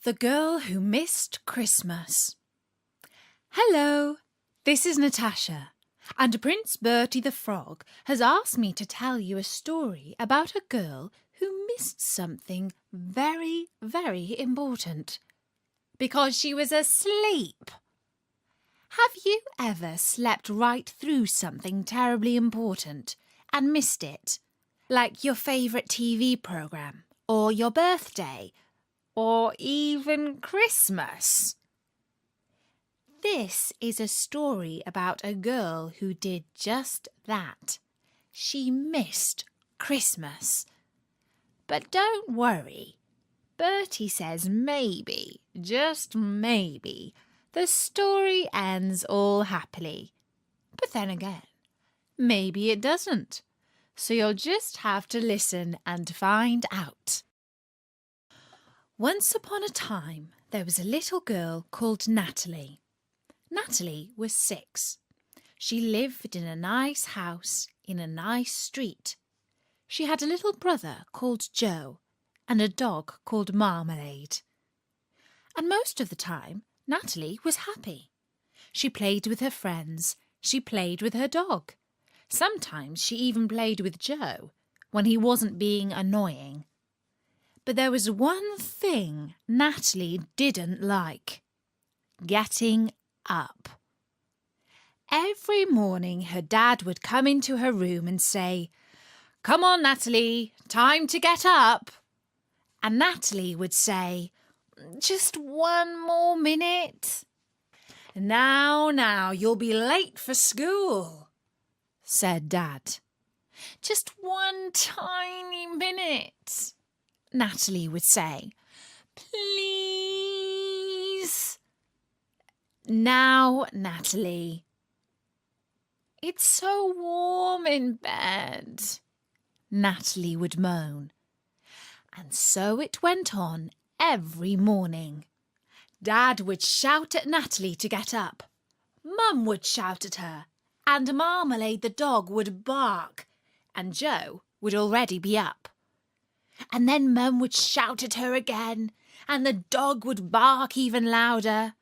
The Girl Who Missed Christmas. Hello, this is Natasha, and Prince Bertie the Frog has asked me to tell you a story about a girl who missed something very, very important because she was asleep. Have you ever slept right through something terribly important and missed it? Like your favourite TV programme, or your birthday, or even Christmas? This is a story about a girl who did just that. She missed Christmas. But don't worry. Bertie says maybe, just maybe, the story ends all happily. But then again, maybe it doesn't. So you'll just have to listen and find out. Once upon a time, there was a little girl called Natalie. Natalie was 6. She lived in a nice house in a nice street. She had a little brother called Joe and a dog called Marmalade. And most of the time, Natalie was happy. She played with her friends. She played with her dog. Sometimes she even played with Joe when he wasn't being annoying. But there was one thing Natalie didn't like: getting up. Every morning her dad would come into her room and say, "Come on, Natalie, time to get up." And Natalie would say, "Just one more minute." Now, you'll be late for school," said Dad. "Just one tiny minute," Natalie would say. "Please." "Now, Natalie." "It's so warm in bed," Natalie would moan. And so it went on every morning. Dad would shout at Natalie to get up. Mum would shout at her, and Marmalade the dog would bark, and Joe would already be up. And then Mum would shout at her again, and the dog would bark even louder.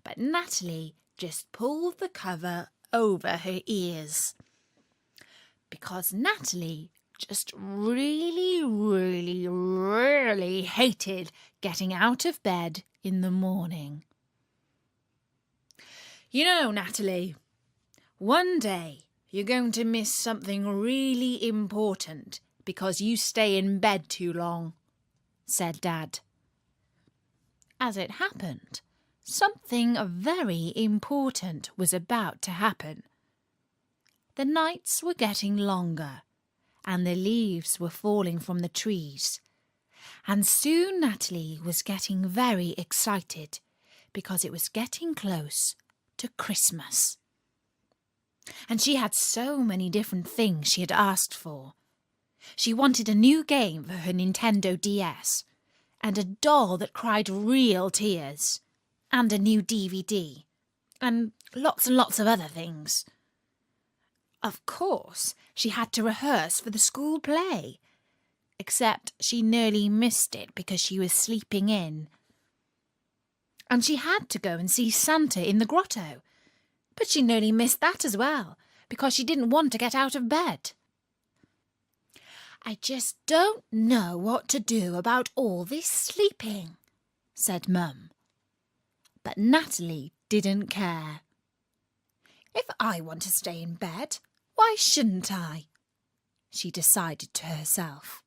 But Natalie just pulled the cover over her ears. Because Natalie just really hated getting out of bed in the morning. "You know, Natalie, one day you're going to miss something really important because you stay in bed too long," said Dad. As it happened, something very important was about to happen. The nights were getting longer, and the leaves were falling from the trees. And soon Natalie was getting very excited because it was getting close to Christmas. And she had so many different things she had asked for. She wanted a new game for her Nintendo DS, and a doll that cried real tears, and a new DVD, and lots of other things. Of course, she had to rehearse for the school play, except she nearly missed it because she was sleeping in. And she had to go and see Santa in the grotto, but she nearly missed that as well because she didn't want to get out of bed. "I just don't know what to do about all this sleeping," said Mum. But Natalie didn't care. "If I want to stay in bed, why shouldn't I?" she decided to herself.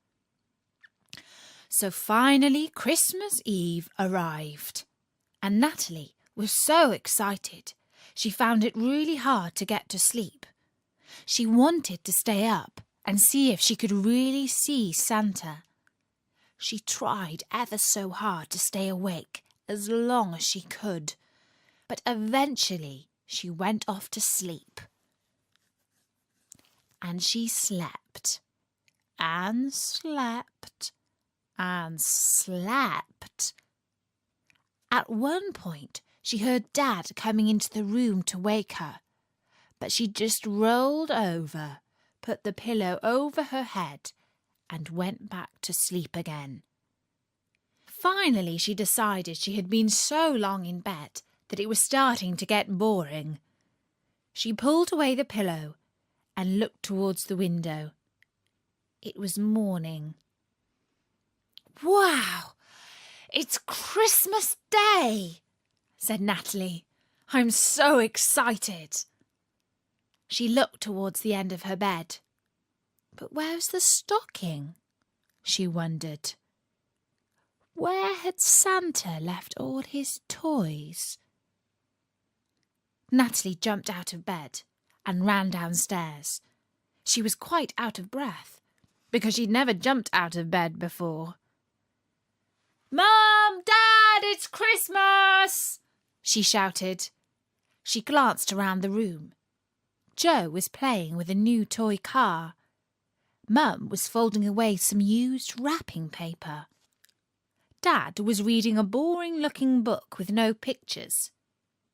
So finally Christmas Eve arrived, and Natalie was so excited she found it really hard to get to sleep. She wanted to stay up and see if she could really see Santa. She tried ever so hard to stay awake as long as she could, but eventually she went off to sleep. And she slept, and slept, and slept. At one point, she heard Dad coming into the room to wake her, but she just rolled over, put the pillow over her head, and went back to sleep again. Finally, she decided she had been so long in bed that it was starting to get boring. She pulled away the pillow and looked towards the window. It was morning. "Wow, it's Christmas Day," said Natalie. "I'm so excited." She looked towards the end of her bed. But where's the stocking? She wondered. Where had Santa left all his toys? Natalie jumped out of bed and ran downstairs. She was quite out of breath, because she'd never jumped out of bed before. "Mum! Dad! It's Christmas!" she shouted. She glanced around the room. Joe was playing with a new toy car. Mum was folding away some used wrapping paper. Dad was reading a boring-looking book with no pictures.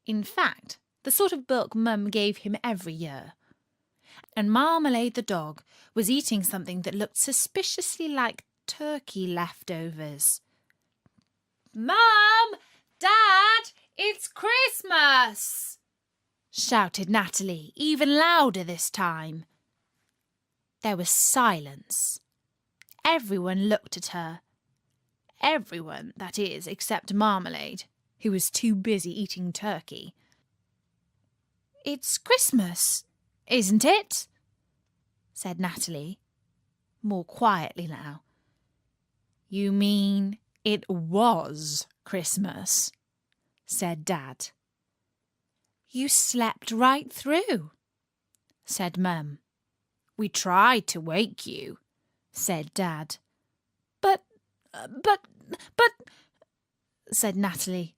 In fact, the sort of book Mum gave him every year. And Marmalade the dog was eating something that looked suspiciously like turkey leftovers. "Mum! Dad! It's Christmas!" shouted Natalie, even louder this time. There was silence. Everyone looked at her. Everyone, that is, except Marmalade, who was too busy eating turkey. "It's Christmas, isn't it?" said Natalie, more quietly now. "You mean it was Christmas?" said Dad. "You slept right through," said Mum. "We tried to wake you," said Dad. But, said Natalie.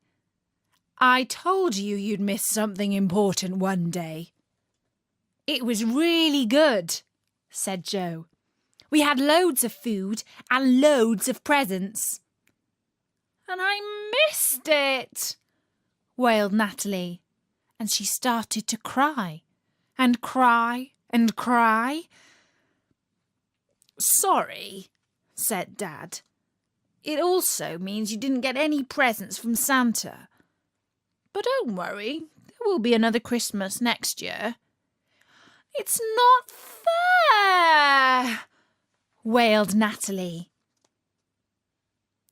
"I told you you'd miss something important one day." "It was really good," said Joe. "We had loads of food and loads of presents." "And I missed it," wailed Natalie, and she started to cry and cry and cry. "Sorry," said Dad. "It also means you didn't get any presents from Santa. But don't worry, there will be another Christmas next year." "It's not fair," wailed Natalie.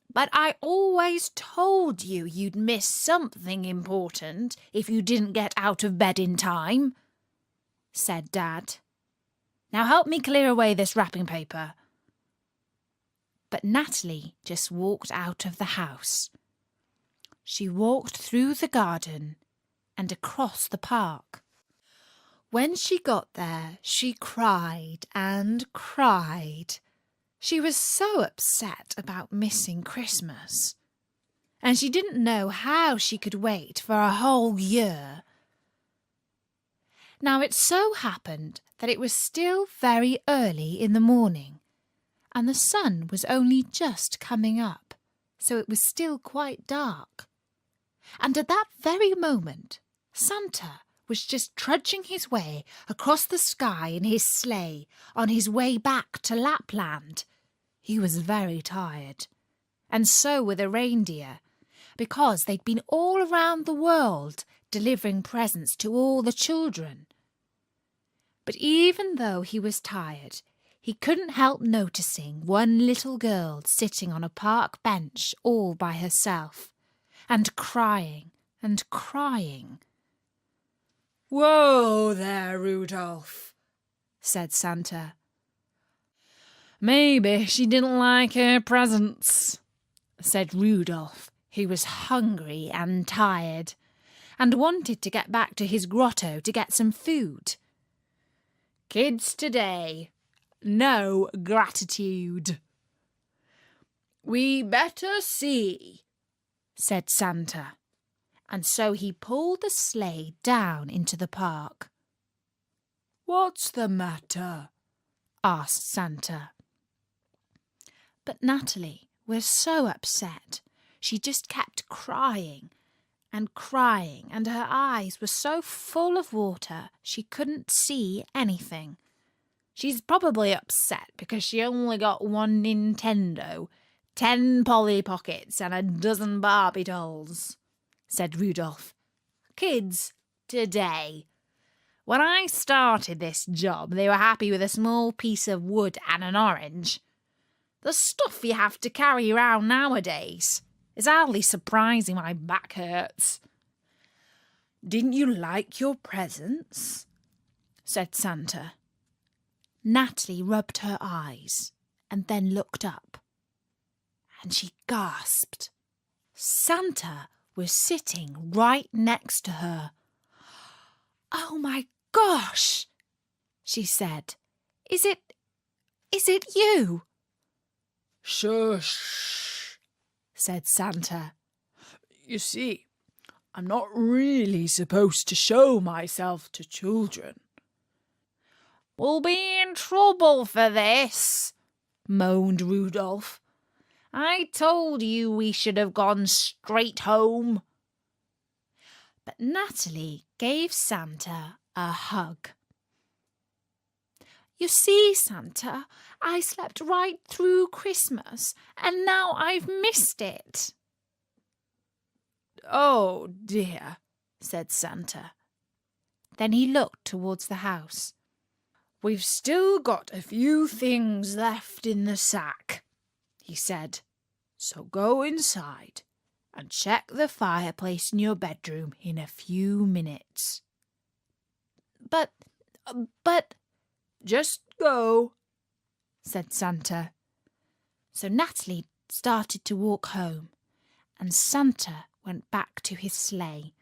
"But I always told you you'd miss something important if you didn't get out of bed in time," said Dad. "Now help me clear away this wrapping paper." But Natalie just walked out of the house. She walked through the garden and across the park. When she got there, she cried and cried. She was so upset about missing Christmas. And she didn't know how she could wait for a whole year. Now it so happened that it was still very early in the morning, and the sun was only just coming up, so it was still quite dark. And at that very moment, Santa was just trudging his way across the sky in his sleigh on his way back to Lapland. He was very tired, and so were the reindeer, because they'd been all around the world delivering presents to all the children. But even though he was tired, he couldn't help noticing one little girl sitting on a park bench all by herself, and crying and crying. "Whoa there, Rudolph," said Santa. "Maybe she didn't like her presents," said Rudolph, who was hungry and tired, and wanted to get back to his grotto to get some food. "Kids today, no gratitude." "We better see," said Santa, and so he pulled the sleigh down into the park. "What's the matter?" asked Santa. But Natalie was so upset. She just kept crying and crying, and her eyes were so full of water she couldn't see anything. She's probably upset because she only got one Nintendo, 10 Polly Pockets and a dozen Barbie dolls, said Rudolph. Kids, today. When I started this job, they were happy with a small piece of wood and an orange. The stuff you have to carry around nowadays is hardly surprising my back hurts. Didn't you like your presents? Said Santa. Natalie rubbed her eyes and then looked up, and she gasped. Santa was sitting right next to her. Oh my gosh, she said. Is it you? Shush, said Santa. You see, I'm not really supposed to show myself to children. We'll be in trouble for this, moaned Rudolph. I told you we should have gone straight home. But Natalie gave Santa a hug. You see, Santa, I slept right through Christmas, and now I've missed it. Oh, dear, said Santa. Then he looked towards the house. We've still got a few things left in the sack, he said. So go inside and check the fireplace in your bedroom in a few minutes. But... Just go, said Santa. So Natalie started to walk home, and Santa went back to his sleigh.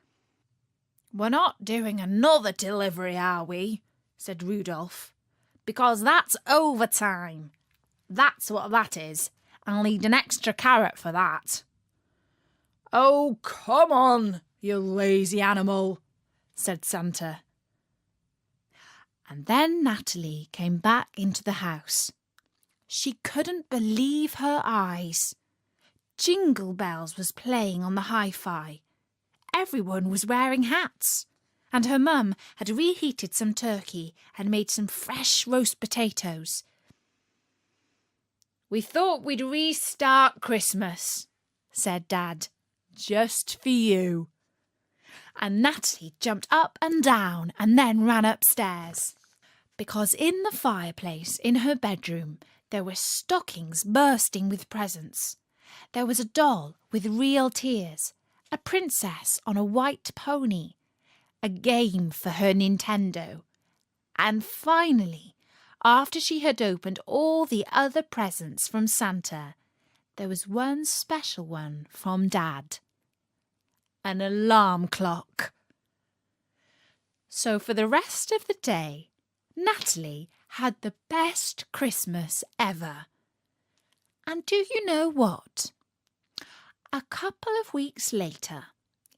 We're not doing another delivery, are we? Said Rudolph. Because that's overtime. That's what that is. I'll need an extra carrot for that. Oh, come on, you lazy animal, said Santa. And then Natalie came back into the house. She couldn't believe her eyes. Jingle Bells was playing on the hi-fi. Everyone was wearing hats. And her mum had reheated some turkey and made some fresh roast potatoes. We thought we'd restart Christmas, said Dad, just for you. And Natalie jumped up and down and then ran upstairs. Because in the fireplace in her bedroom there were stockings bursting with presents. There was a doll with real tears, a princess on a white pony, a game for her Nintendo, and finally, after she had opened all the other presents from Santa, there was one special one from Dad. An alarm clock. So for the rest of the day, Natalie had the best Christmas ever. And do you know what? A couple of weeks later,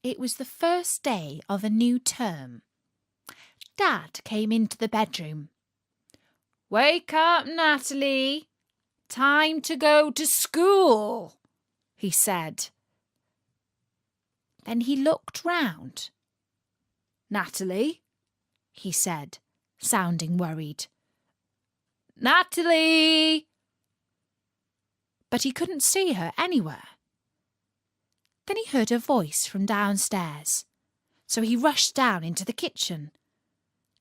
it was the first day of a new term. Dad came into the bedroom. Wake up, Natalie. Time to go to school, he said. Then he looked round. Natalie, he said, sounding worried. Natalie! But he couldn't see her anywhere. Then he heard a voice from downstairs, so he rushed down into the kitchen.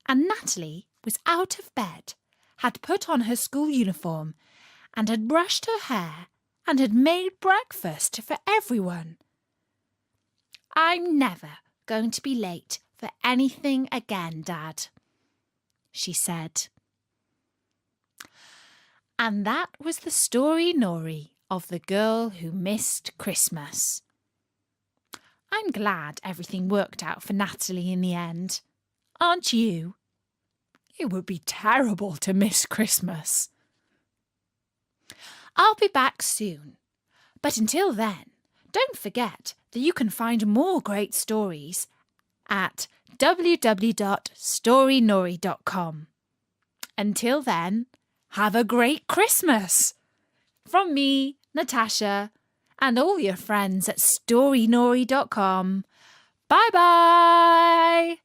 And Natalie was out of bed, had put on her school uniform, and had brushed her hair, and had made breakfast for everyone. I'm never going to be late for anything again, Dad, she said. And that was the story of the girl who missed Christmas. I'm glad everything worked out for Natalie in the end. Aren't you? It would be terrible to miss Christmas. I'll be back soon. But until then, don't forget that you can find more great stories at www.storynori.com. Until then, have a great Christmas! From me, Natasha, and all your friends at storynori.com. Bye-bye!